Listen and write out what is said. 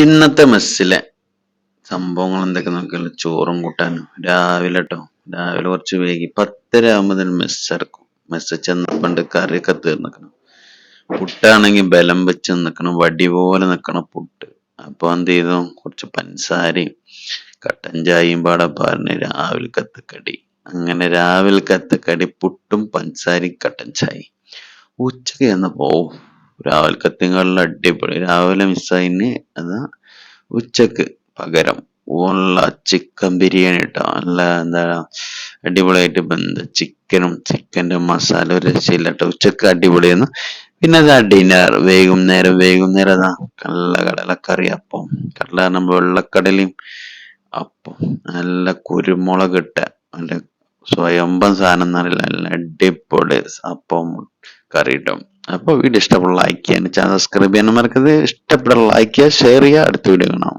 ഇന്നത്തെ മെസ്സിലെ സംഭവങ്ങൾ എന്തൊക്കെ നോക്കിയാൽ ചോറും കൂട്ടാനും രാവിലെ ട്ടോ. രാവിലെ കുറച്ച് വൈകി 10:30 ആകുമ്പോൾ മെസ്സ് ഇറക്കും. മെസ്സ് ചെന്നപ്പണ്ട് കറിയൊക്കെ തീർന്നിക്കണം. പുട്ടാണെങ്കിൽ ബലം വെച്ച് നിക്കണം, വടി പോലെ നിക്കണ പുട്ട്. അപ്പൊ എന്ത് ചെയ്തു, കുറച്ച് പഞ്ചസാരയും കട്ടൻ ചായയും പാടെ പറഞ്ഞ് രാവിലക്കത്തെ കടി. അങ്ങനെ രാവിലക്കത്തെ കടി പുട്ടും പഞ്ചസാരയും കട്ടൻ ചായയും. ഉച്ചക്ക് ചെന്നപ്പോ രാവിലക്കത്തേക്കാളും അടിപൊളി. രാവിലെ മിസ്സായിന് അതാ ഉച്ചക്ക് പകരം ഉള്ള ചിക്കൻ ബിരിയാണി ട്ടോ. നല്ല എന്താ അടിപൊളിയായിട്ട് വെന്ത ചിക്കനും ചിക്കന്റെ മസാല ഒരു രക്ഷയില്ല ട്ടോ. ഉച്ചക്ക് അടിപൊളിയായിരുന്നു. പിന്നെ അതാ ഡിന്നർ വൈകുന്നേരം അതാ നല്ല കടലക്കറി അപ്പം. കടല പറഞ്ഞ വെള്ളക്കടലയും അപ്പം നല്ല കുരുമുളക് ഇട്ട നല്ല സ്വയംഭം സാധനം എന്നറിയില്ല, നല്ല അടിപൊളി അപ്പം കറി ട്ടോ. അപ്പൊ വീഡിയോ ഇഷ്ടപ്പെട്ട ലൈക്ക് ചെയ്യാൻ, ചാനൽ സബ്സ്ക്രൈബ് ചെയ്യാൻ മറക്കരുത്. ഇഷ്ടപ്പെട്ട ലൈക്ക് ചെയ്യുക, ഷെയർ ചെയ്യുക. അടുത്ത വീഡിയോ കാണാം.